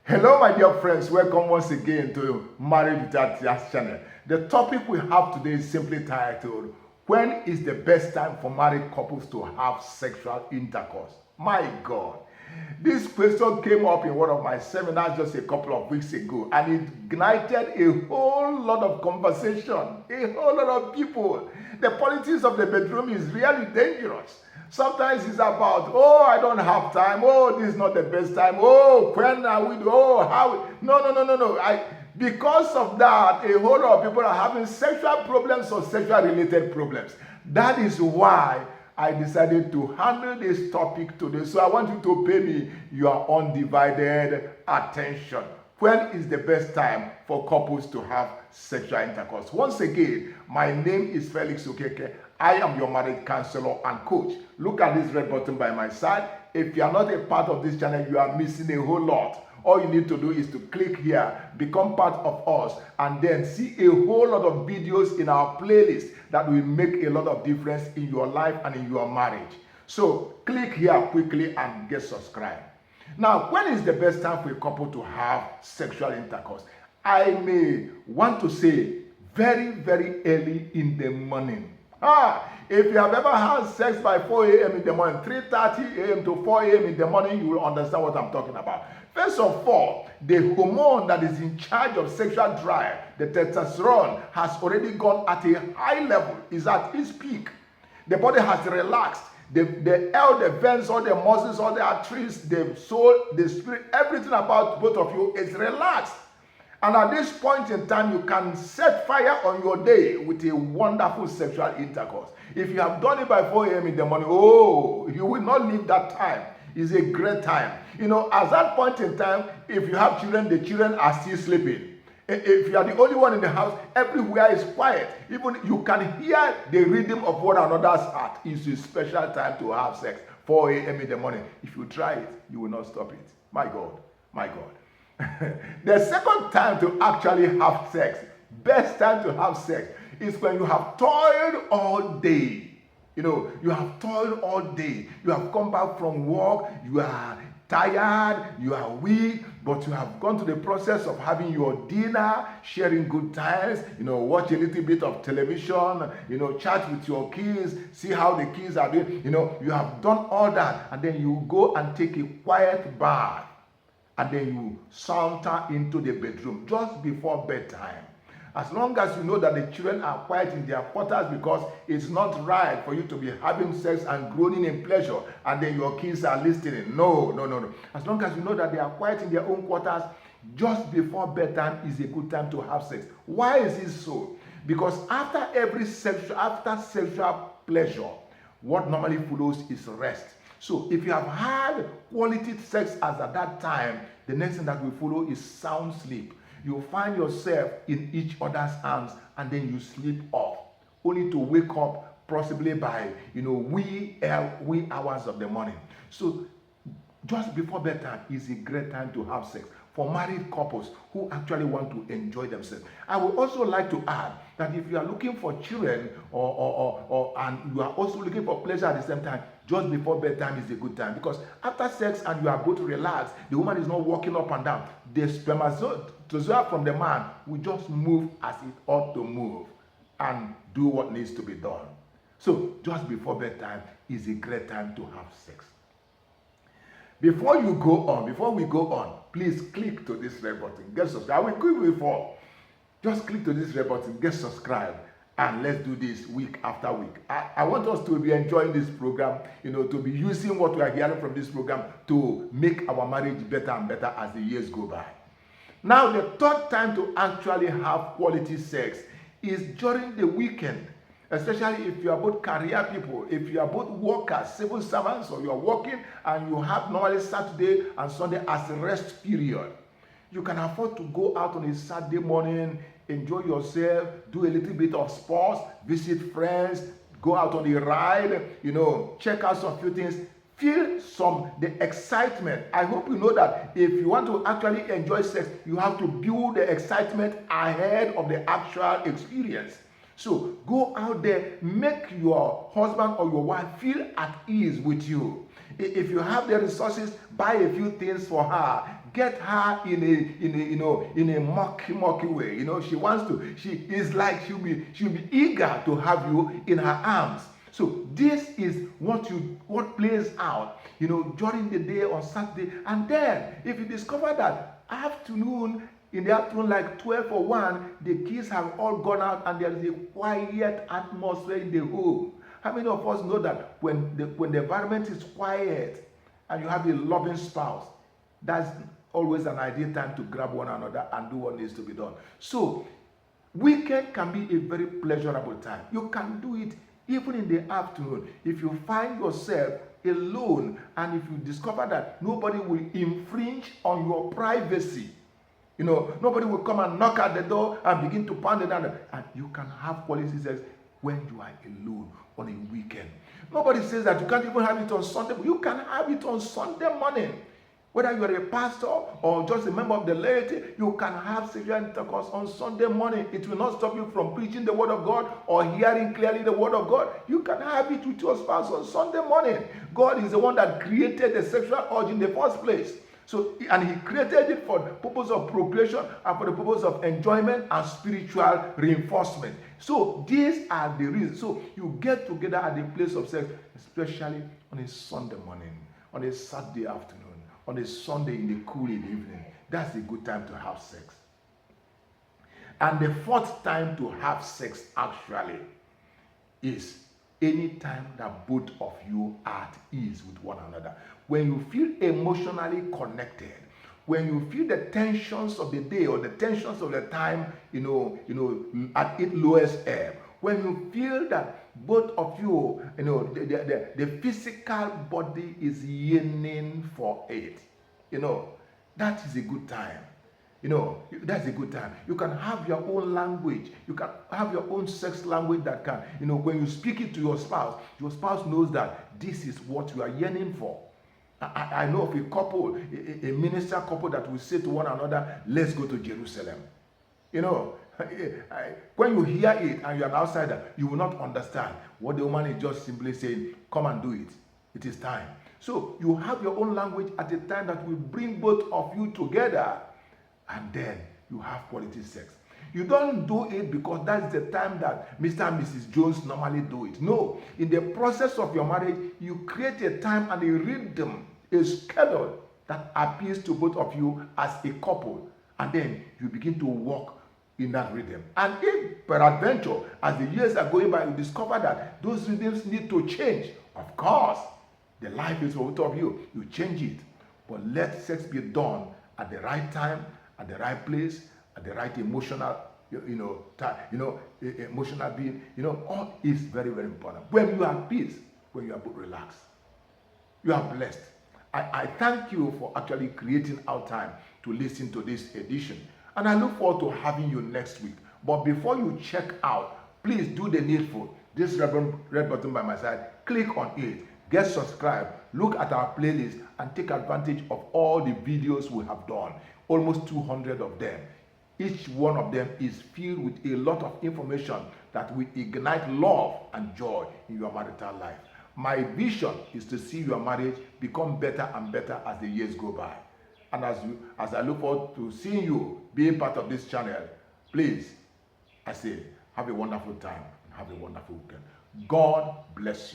Hello, my dear friends. Welcome once again to Marriage Without Tears channel. The topic we have today is simply titled, When is the best time for married couples to have sexual intercourse? My God. This question came up in one of my seminars just a couple of weeks ago, and it ignited a whole lot of conversation, a whole lot of people. The politics of the bedroom is really dangerous. Sometimes it's about, oh, I don't have time. Oh, this is not the best time. Oh, when are we? Oh, how? No. Because of that, a whole lot of people are having sexual problems or sexual related problems. That is why I decided to handle this topic today. So I want you to pay me your undivided attention. When is the best time for couples to have sexual intercourse? Once again, my name is Felix Okeke. I am your marriage counselor and coach. Look at this red button by my side. If you are not a part of this channel, you are missing a whole lot. All you need to do is to click here, become part of us, and then see a whole lot of videos in our playlist that will make a lot of difference in your life and in your marriage. So click here quickly and get subscribed. Now, when is the best time for a couple to have sexual intercourse? I may want to say very, very early in the morning. If you have ever had sex by 4 a.m. in the morning, 3:30 a.m. to 4 a.m. in the morning, you will understand what I'm talking about. First of all, the hormone that is in charge of sexual drive, the testosterone, has already gone at a high level, is at its peak. The body has relaxed. The veins, all the muscles, all the arteries, the soul, the spirit, everything about both of you is relaxed. And at this point in time, you can set fire on your day with a wonderful sexual intercourse. If you have done it by 4 a.m. in the morning, oh, you will not leave that time. It's a great time. You know, at that point in time, if you have children, the children are still sleeping. If you are the only one in the house, everywhere is quiet. Even you can hear the rhythm of one another's heart. It's a special time to have sex. 4 a.m. in the morning. If you try it, you will not stop it. My God, my God. The second time to actually have sex, best time to have sex, is when you have toiled all day. You know, you have toiled all day. You have come back from work. You are tired. You are weak. But you have gone to the process of having your dinner, sharing good times, you know, watch a little bit of television, you know, chat with your kids, see how the kids are doing. You know, you have done all that. And then you go and take a quiet bath. And then you saunter into the bedroom just before bedtime. As long as you know that the children are quiet in their quarters, because it's not right for you to be having sex and groaning in pleasure and then your kids are listening. No. As long as you know that they are quiet in their own quarters, just before bedtime is a good time to have sex. Why is it so? Because after sexual pleasure, what normally follows is rest. So if you have had quality sex as at that time, the next thing that will follow is sound sleep. You find yourself in each other's arms and then you sleep off, only to wake up possibly by, wee hours of the morning. So just before bedtime is a great time to have sex for married couples who actually want to enjoy themselves. I would also like to add that if you are looking for children and you are also looking for pleasure at the same time, just before bedtime is a good time, because after sex and you are both relaxed, the woman is not walking up and down. The spermatozoa from the man will just move as it ought to move and do what needs to be done. So just before bedtime is a great time to have sex. Before we go on, please click to this red button, get subscribed. I will click before. Just click to this red button, get subscribed, and let's do this week after week. I want us to be enjoying this program, to be using what we are hearing from this program to make our marriage better and better as the years go by. Now, the third time to actually have quality sex is during the weekend. Especially if you are both career people, if you are both workers, civil servants, or you are working and you have normally Saturday and Sunday as a rest period. You can afford to go out on a Saturday morning, enjoy yourself, do a little bit of sports, visit friends, go out on a ride, check out some few things, feel the excitement. I hope you know that if you want to actually enjoy sex, you have to build the excitement ahead of the actual experience. So go out there, make your husband or your wife feel at ease with you. If you have the resources, buy a few things for her. Get her in a mocky way. She wants to. She is like she'll be eager to have you in her arms. So this is what plays out, during the day on Saturday. And then if you discover that in the afternoon, like 12 or 1, the kids have all gone out and there is a quiet atmosphere in the home. How many of us know that when the environment is quiet and you have a loving spouse, that's always an ideal time to grab one another and do what needs to be done. So weekend can be a very pleasurable time. You can do it even in the afternoon. If you find yourself alone and if you discover that nobody will infringe on your privacy, nobody will come and knock at the door and begin to pound it down, and you can have quality sex when you are alone on a weekend. Nobody says that you can't even have it on Sunday, but you can have it on Sunday morning. Whether you are a pastor or just a member of the laity, you can have sexual intercourse on Sunday morning. It will not stop you from preaching the word of God or hearing clearly the word of God. You can have it with your spouse on Sunday morning. God is the one that created the sexual urge in the first place. So, and he created it for the purpose of procreation and for the purpose of enjoyment and spiritual reinforcement. So these are the reasons. So you get together at the place of sex, especially on a Sunday morning, on a Saturday afternoon, on a Sunday in the cool in the evening. That's a good time to have sex. And the fourth time to have sex actually is any time that both of you are at ease with one another. When you feel emotionally connected, when you feel the tensions of the day or the tensions of the time, at its lowest ebb, when you feel that both of you, the physical body is yearning for it, that is a good time. That's a good time. You can have your own language. You can have your own sex language that can, when you speak it to your spouse knows that this is what you are yearning for. I know of a couple, a minister couple that will say to one another, let's go to Jerusalem. When you hear it and you're an outsider, you will not understand what the woman is just simply saying, come and do it. It is time. So you have your own language at a time that will bring both of you together, and then you have quality sex. You don't do it because that's the time that Mr. and Mrs. Jones normally do it. No, in the process of your marriage, you create a time and a rhythm, a schedule that appeals to both of you as a couple, and then you begin to walk in that rhythm. And if peradventure, as the years are going by, you discover that those rhythms need to change, of course, the life is for both of you. You change it, but let sex be done at the right time, at the right place, at the right emotional, emotional being. All is very, very important. When you are at peace, when you are both relaxed, you are blessed. I thank you for actually creating our time to listen to this edition, and I look forward to having you next week. But before you check out, please do the needful. This red button by my side, click on it, get subscribed, look at our playlist, and take advantage of all the videos we have done. Almost 200 of them. Each one of them is filled with a lot of information that will ignite love and joy in your marital life. My vision is to see your marriage become better and better as the years go by. And as I look forward to seeing you being part of this channel, please, I say, have a wonderful time and have a wonderful weekend. God bless you.